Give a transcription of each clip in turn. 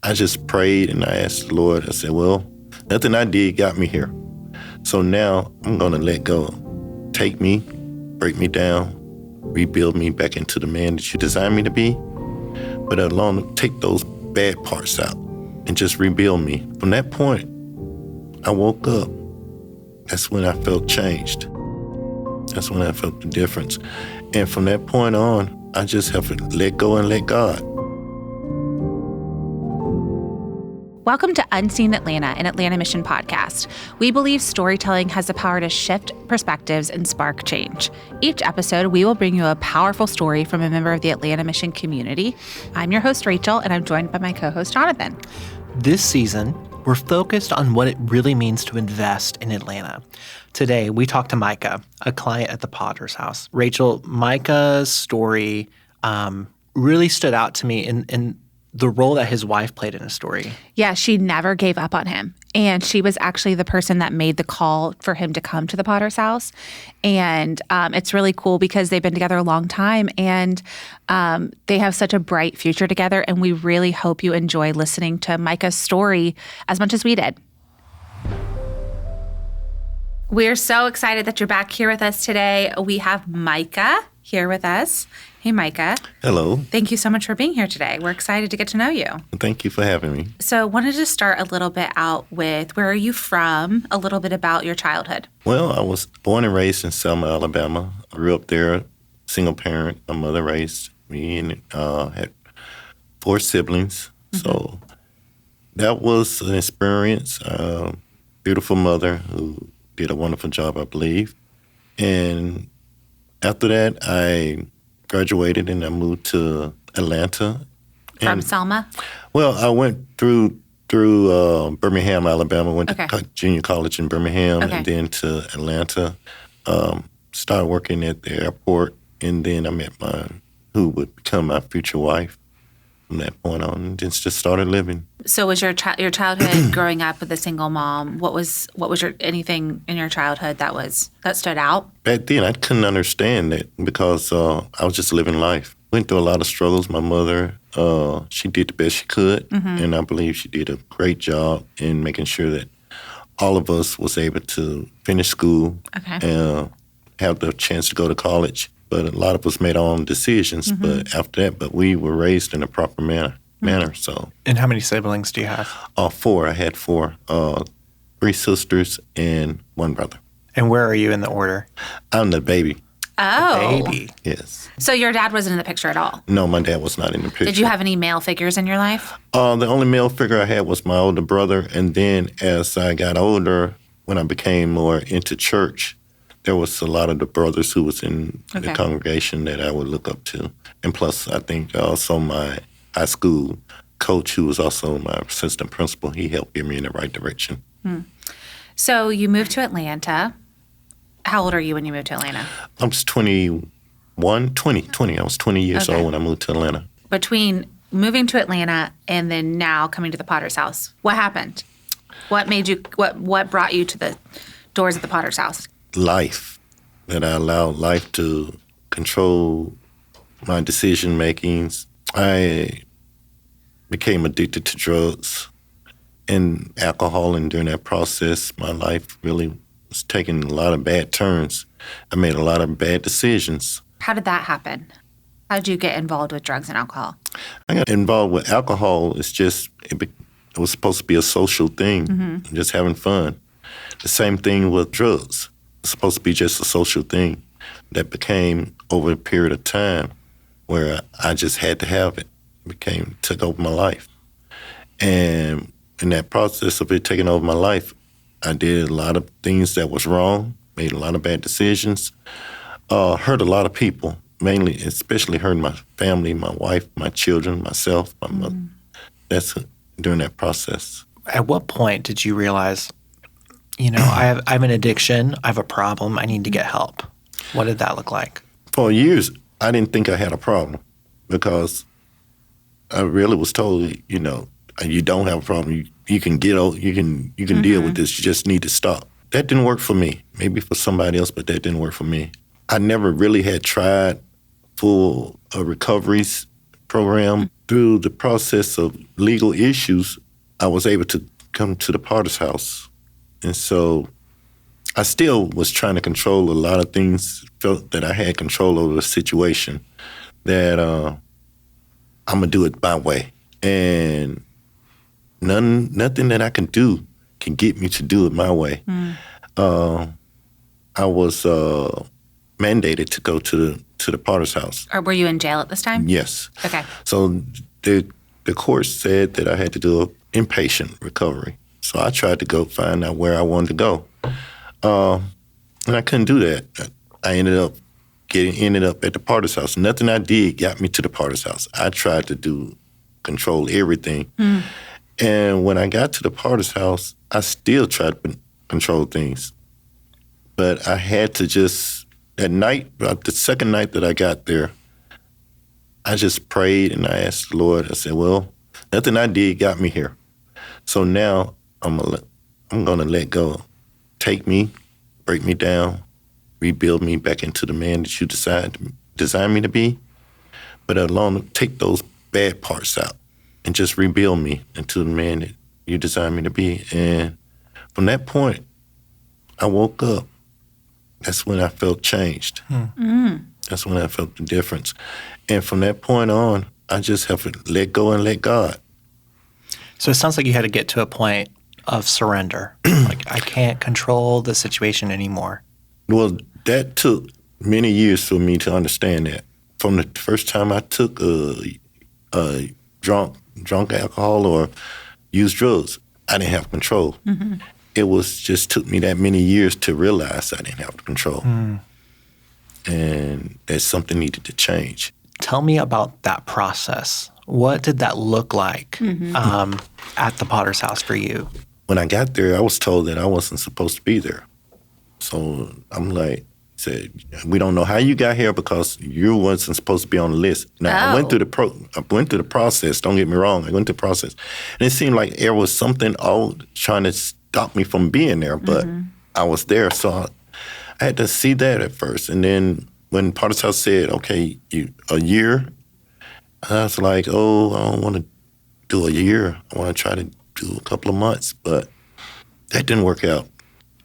I just prayed and I asked the Lord, I said, well, nothing I did got me here. So now I'm going to let go. Take me, break me down, rebuild me back into the man that you designed me to be. But take those bad parts out and just rebuild me. From that point, I woke up. That's when I felt changed. That's when I felt the difference. And from that point on, I just have to let go and let God. Welcome to Unseen Atlanta, an Atlanta Mission podcast. We believe storytelling has the power to shift perspectives and spark change. Each episode, we will bring you a powerful story from a member of the Atlanta Mission community. I'm your host, Rachel, and I'm joined by my co-host, Jonathan. This season, we're focused on what it really means to invest in Atlanta. Today, we talked to Micah, a client at the Potter's House. Rachel, Micah's story really stood out to me in the role that his wife played in his story. Yeah, she never gave up on him. And she was actually the person that made the call for him to come to the Potter's House. And it's really cool because they've been together a long time and they have such a bright future together. And we really hope you enjoy listening to Micah's story as much as we did. We're so excited that you're back here with us today. We have Micah here with us. Hey, Micah. Hello. Thank you so much for being here today. We're excited to get to know you. Thank you for having me. So wanted to start a little bit out with where are you from, a little bit about your childhood. Well, I was born and raised in Selma, Alabama. I grew up there, single parent. My mother raised me and had 4 siblings. Mm-hmm. So that was an experience. Beautiful mother who did a wonderful job, I believe. And after that, I graduated and I moved to Atlanta. From Selma? Well, I went through Birmingham, Alabama. Went to junior college in Birmingham and then to Atlanta. Started working at the airport, and then I met who would become my future wife. From that point on, and just started living. So was your childhood growing up with a single mom? What was your anything in your childhood that stood out? Back then, I couldn't understand that because I was just living life. Went through a lot of struggles. My mother, she did the best she could, and I believe she did a great job in making sure that all of us was able to finish school and have the chance to go to college. But a lot of us made our own decisions. But after that, we were raised in a proper manner. So. And how many siblings do you have? 4. I had 4. 3 sisters and 1 brother. And where are you in the order? I'm the baby. Oh. Baby. Yes. So your dad wasn't in the picture at all? No, my dad was not in the picture. Did you have any male figures in your life? The only male figure I had was my older brother. And then as I got older, when I became more into church, there was a lot of the brothers who was in the congregation that I would look up to. And plus, I think also my high school coach, who was also my assistant principal, he helped get me in the right direction. So you moved to Atlanta. How old are you when you moved to Atlanta? I was 20. I was 20 years old when I moved to Atlanta. Between moving to Atlanta and then now coming to the Potter's House, what happened? What made you? What brought you to the doors of the Potter's House? Life, that I allowed life to control my decision makings. I became addicted to drugs and alcohol, and during that process, my life really was taking a lot of bad turns. I made a lot of bad decisions. How did that happen? How did you get involved with drugs and alcohol? I got involved with alcohol. It's just, it was supposed to be a social thing, just having fun. The same thing with drugs. It's supposed to be just a social thing that became over a period of time where I just had to have it. Took over my life. And in that process of it taking over my life, I did a lot of things that was wrong, made a lot of bad decisions, hurt a lot of people, especially hurt my family, my wife, my children, myself, my mother. That's during that process. At what point did you realize, I have an addiction, I have a problem, I need to get help? What did that look like? For years, I didn't think I had a problem because I really was told, you don't have a problem. You can deal with this. You just need to stop. That didn't work for me. Maybe for somebody else, but that didn't work for me. I never really had tried full recoveries program. through the process of legal issues, I was able to come to the Potter's house. And so I still was trying to control a lot of things, felt that I had control over the situation, that I'm going to do it my way. And nothing that I can do can get me to do it my way. I was mandated to go to the Potter's house. Or were you in jail at this time? Yes. Okay. So the court said that I had to do an inpatient recovery. So I tried to go find out where I wanted to go. And I couldn't do that. I ended up at the Potter's house. Nothing I did got me to the Potter's house. I tried to control everything. And when I got to the Potter's house, I still tried to control things. But I had to just, that night, about the second night that I got there, I just prayed and I asked the Lord, I said, well, nothing I did got me here. So now I'm going to let go. Take me, break me down, rebuild me back into the man that you designed me to be, but take those bad parts out and just rebuild me into the man that you designed me to be. And from that point, I woke up. That's when I felt changed. That's when I felt the difference. And from that point on, I just have to let go and let God. So it sounds like you had to get to a point of surrender. Like, I can't control the situation anymore. Well, that took many years for me to understand that. From the first time I took drunk alcohol or used drugs, I didn't have control. It took me that many years to realize I didn't have control. And that something needed to change. Tell me about that process. What did that look like at the Potter's house for you? When I got there, I was told that I wasn't supposed to be there. So I'm like, said, we don't know how you got here because you wasn't supposed to be on the list. Now, I went through the process. Don't get me wrong. I went through the process. And it seemed like there was something trying to stop me from being there, but I was there. So I had to see that at first. And then when Potter's House said, okay, a year, I was like, oh, I don't want to do a year. I want to try to do a couple of months. But that didn't work out.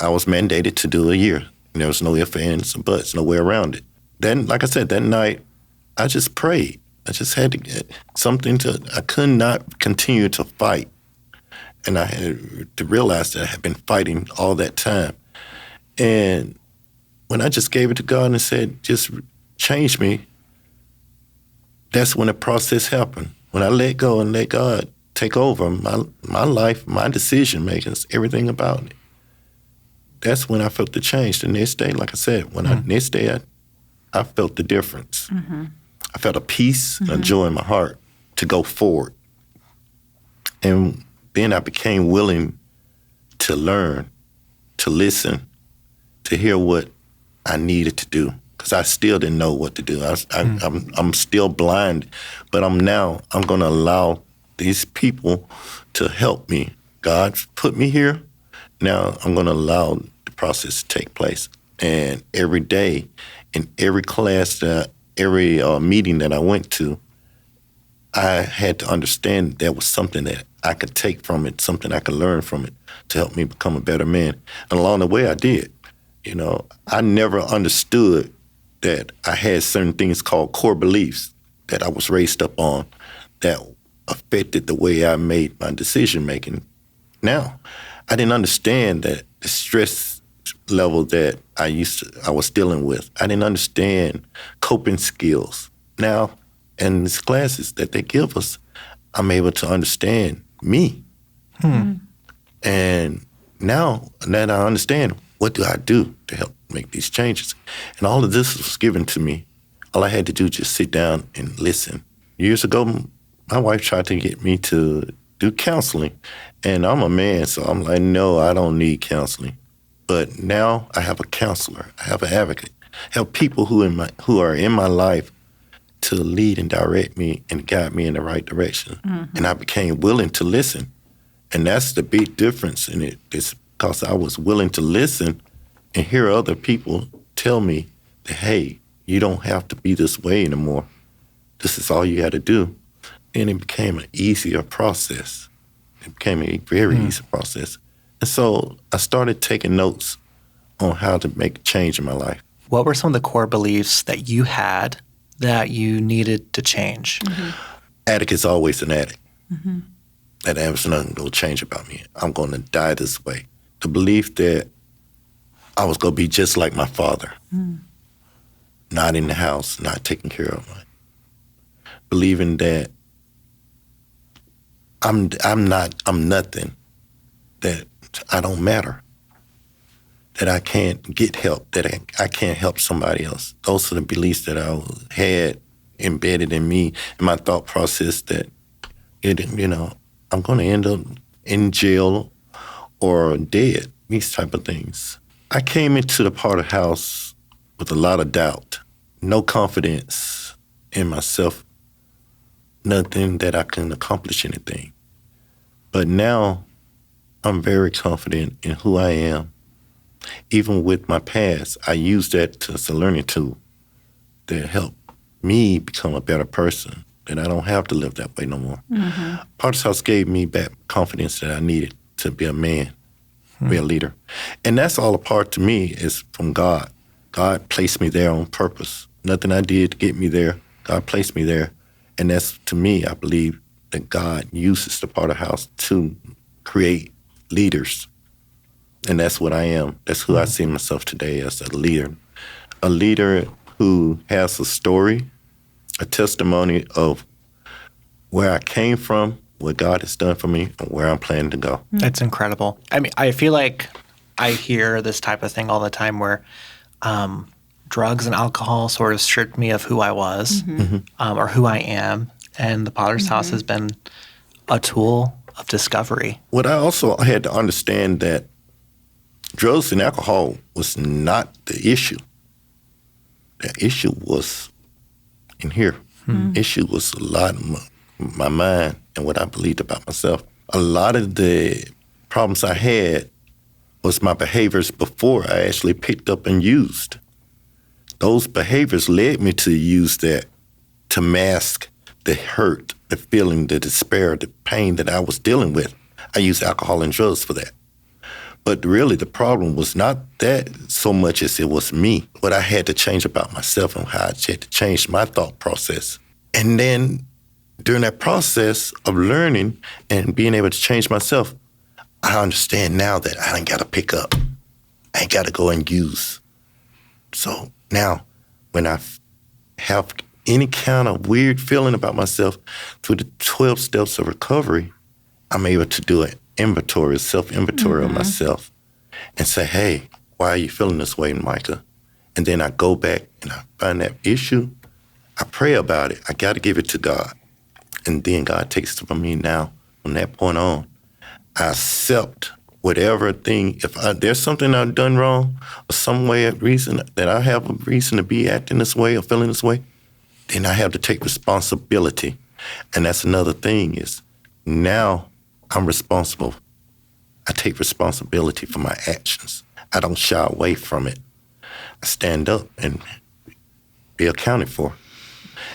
I was mandated to do a year. There was no ifs, ands, or buts, no way around it. Then, like I said, that night, I just prayed. I just had to get I could not continue to fight. And I had to realize that I had been fighting all that time. And when I just gave it to God and said, just change me, that's when the process happened. When I let go and let God take over my life, my decision-making, everything about it. That's when I felt the change. The next day, like I said, next day I felt the difference. I felt a peace, a joy in my heart to go forward. And then I became willing to learn, to listen, to hear what I needed to do. Because I still didn't know what to do. I'm still blind, but I'm going to allow these people to help me. God put me here. Now I'm going to allow the process to take place. And every day, in every class, every meeting that I went to, I had to understand there was something that I could take from it, something I could learn from it to help me become a better man. And along the way, I did. I never understood that I had certain things called core beliefs that I was raised up on that affected the way I made my decision-making. Now, I didn't understand that the stress level that I was dealing with. I didn't understand coping skills. Now, in these classes that they give us, I'm able to understand me. And now that I understand, what do I do to help make these changes? And all of this was given to me. All I had to do was just sit down and listen. Years ago, my wife tried to get me to do counseling. And I'm a man, so I'm like, no, I don't need counseling. But now I have a counselor. I have an advocate. I have people who are in my life to lead and direct me and guide me in the right direction. And I became willing to listen. And that's the big difference in it. It's because I was willing to listen and hear other people tell me that, hey, you don't have to be this way anymore. This is all you got to do. then it became an easier process. It became a very easy process. And so I started taking notes on how to make a change in my life. What were some of the core beliefs that you had that you needed to change? Addict is always an addict. That there's nothing going to change about me. I'm going to die this way. The belief that I was going to be just like my father, not in the house, not taking care of me. Believing that I'm nothing, that I don't matter, that I can't get help, that I can't help somebody else. Those are the beliefs that I had embedded in me, in my thought process, that, I'm going to end up in jail or dead, these type of things. I came into the Potter house with a lot of doubt, no confidence in myself, nothing that I can accomplish anything. But now I'm very confident in who I am. Even with my past, I use that as a learning tool that help me become a better person, that I don't have to live that way no more. Potter's House gave me back confidence that I needed to be a man, be a leader. And that's all a part to me is from God. God placed me there on purpose. Nothing I did to get me there. God placed me there. And that's, to me, I believe that God uses the Potter House to create leaders. And that's what I am. That's who I see myself today, as a leader who has a story, a testimony of where I came from, what God has done for me, and where I'm planning to go. It's incredible. I mean, I feel like I hear this type of thing all the time where drugs and alcohol sort of stripped me of who I was or who I am. And the Potter's House has been a tool of discovery. What I also had to understand that drugs and alcohol was not the issue. The issue was in here. Issue was a lot of my mind and what I believed about myself. A lot of the problems I had was my behaviors before I actually picked up and used. Those behaviors led me to use that to mask the hurt, the feeling, the despair, the pain that I was dealing with. I used alcohol and drugs for that. But really the problem was not that so much as it was me, what I had to change about myself and how I had to change my thought process. And then during that process of learning and being able to change myself, I understand now that I ain't got to pick up. I ain't got to go and use. So now when I have any kind of weird feeling about myself through the 12 steps of recovery, I'm able to do an inventory, a self-inventory of myself and say, hey, why are you feeling this way, Micah? And then I go back and I find that issue. I pray about it. I got to give it to God. And then God takes it from me now. From that point on, I accept whatever thing. If there's something I've done wrong or some way of reason that I have a reason to be acting this way or feeling this way, then I have to take responsibility. And that's another thing is now I'm responsible. I take responsibility for my actions. I don't shy away from it. I stand up and be accounted for.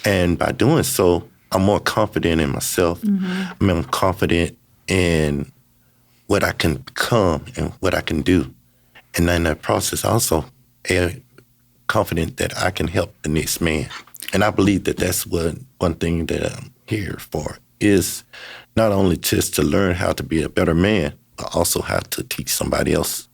And by doing so, I'm more confident in myself. I'm more confident in what I can become and what I can do. And in that process, I also am confident that I can help the next man. And I believe that that's one thing that I'm here for, is not only just to learn how to be a better man, but also how to teach somebody else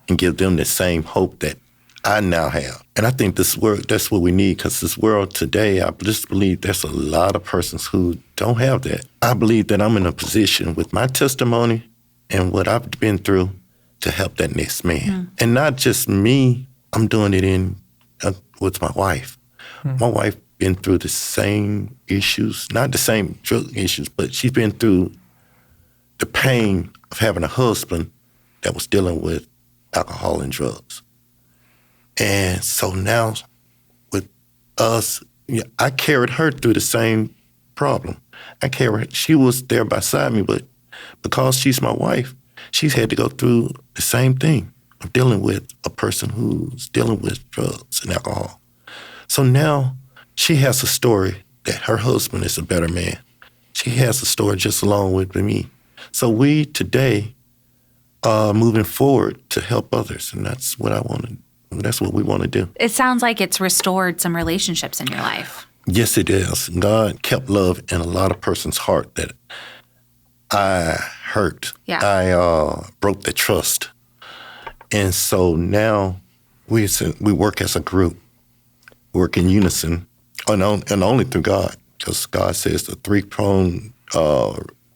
and give them the same hope that I now have. And I think this world, that's what we need, because this world today, I just believe there's a lot of persons who don't have that. I believe that I'm in a position with my testimony and what I've been through to help that next man. And not just me, I'm doing it with my wife. My wife been through the same issues, not the same drug issues, but she's been through the pain of having a husband that was dealing with alcohol and drugs. And so now with us, I carried her through the same problem. She was there beside me, but because she's my wife, she's had to go through the same thing of dealing with a person who's dealing with drugs and alcohol. So now she has a story that her husband is a better man. she has a story just along with me. So we today are moving forward to help others, and that's what I want to. That's what we want to do. It sounds like it's restored some relationships in your life. Yes, it is. God kept love in a lot of person's heart that I hurt. Yeah. I broke the trust. And so now we work as a group, work in unison, and only through God, because God says the three-pronged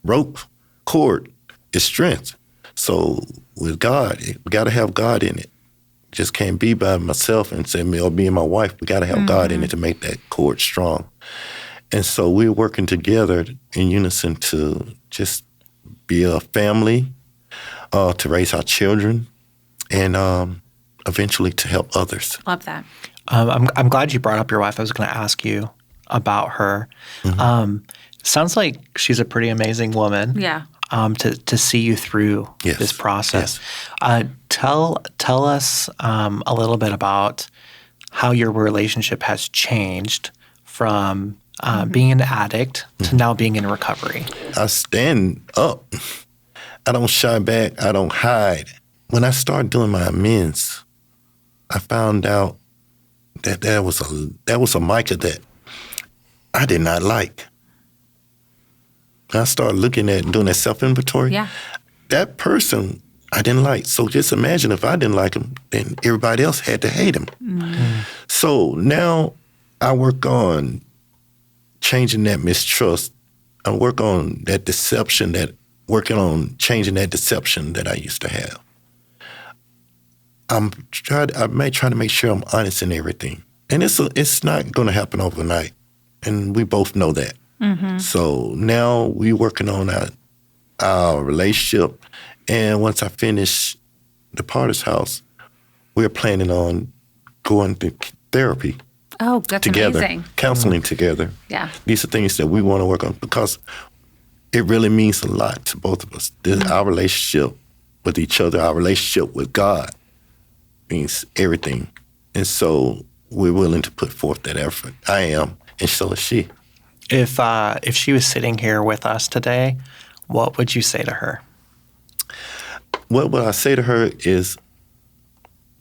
rope cord is strength. So with God, we got to have God in it. Just can't be by myself and say, or me and my wife. We got to have God in it to make that cord strong. And so we're working together in unison to just be a family, to raise our children, and eventually to help others. Love that. I'm glad you brought up your wife. I was going to ask you about her. Sounds like she's a pretty amazing woman. Yeah. To see you through this process. Tell us a little bit about how your relationship has changed from being an addict to now being in recovery. I stand up. I don't shy back. I don't hide. When I started doing my amends, I found out that there was a Micah that I did not like. I started looking at doing that self-inventory. Yeah. That person I didn't like. So just imagine if I didn't like him, then everybody else had to hate him. So now I work on changing that mistrust. I work on that deception, working on changing that deception that I used to have. I may try to make sure I'm honest in everything. And it's not going to happen overnight. And we both know that. So now we're working on our relationship. And once I finish the Potter's House, we're planning on going to therapy. Oh, that's together, amazing. Counseling together. Yeah. These are things that we want to work on because it really means a lot to both of us. Our relationship with each other, our relationship with God means everything. And so we're willing to put forth that effort. I am, and so is she. If she was sitting here with us today, what would you say to her? What I say to her is,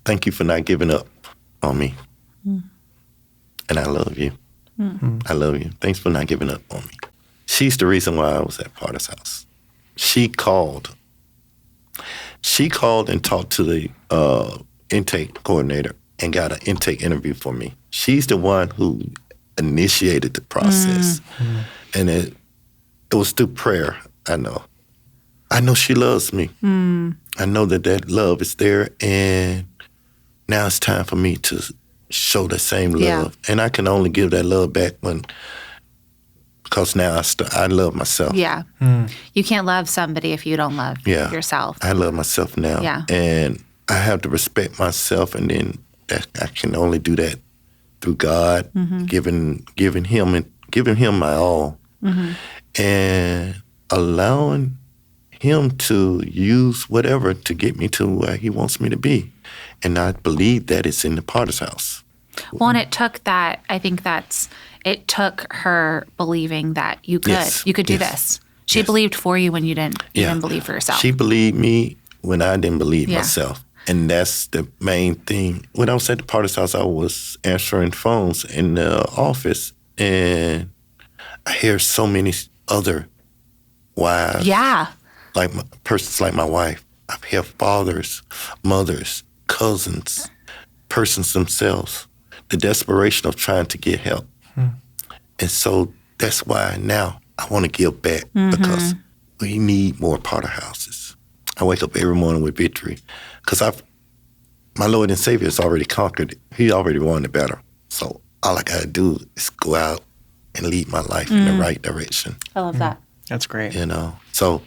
thank you for not giving up on me. And I love you. I love you. Thanks for not giving up on me. She's the reason why I was at Potter's House. She called. She called and talked to the intake coordinator and got an intake interview for me. She's the one who initiated the process. And it was through prayer, I know. I know she loves me. I know that love is there, and now it's time for me to show the same love. Yeah. And I can only give that love back because now I love myself. Yeah. You can't love somebody if you don't love yourself. I love myself now. Yeah. And I have to respect myself, and then I can only do that through God, giving him my all, and allowing him to use whatever to get me to where he wants me to be. And I believe that it's in the Potter's House. Well, and it took that, I think it took her believing that you could do this. She believed for you when you didn't even believe for yourself. She believed me when I didn't believe myself. And that's the main thing. When I was at the Potter's House, I was answering phones in the office, and I hear so many other wives. Yeah. Like persons like my wife. I hear fathers, mothers, cousins, persons themselves, the desperation of trying to get help. And so that's why now I want to give back because we need more Potter houses. I wake up every morning with victory because my Lord and Savior has already conquered it. He already won the battle. So all I got to do is go out and lead my life in the right direction. I love that. That's great. So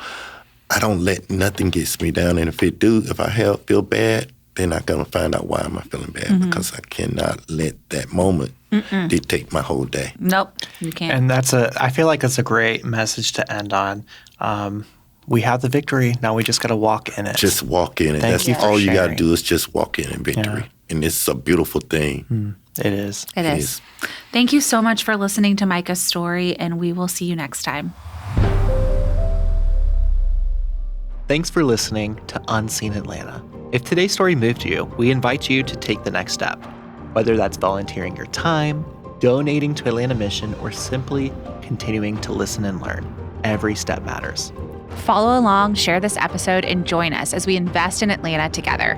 I don't let nothing get me down. And if I feel bad, then I'm going to find out why am I feeling bad because I cannot let that moment dictate my whole day. Nope, you can't. And I feel like that's a great message to end on. We have the victory. Now we just got to walk in it. Just walk in it. Thank you for all you got to sharing. do is just walk in victory. Yeah. And it's a beautiful thing. It is. It is. Thank you so much for listening to Micah's story, and we will see you next time. Thanks for listening to Unseen Atlanta. If today's story moved you, we invite you to take the next step, whether that's volunteering your time, donating to Atlanta Mission, or simply continuing to listen and learn. Every step matters. Follow along, share this episode, and join us as we invest in Atlanta together.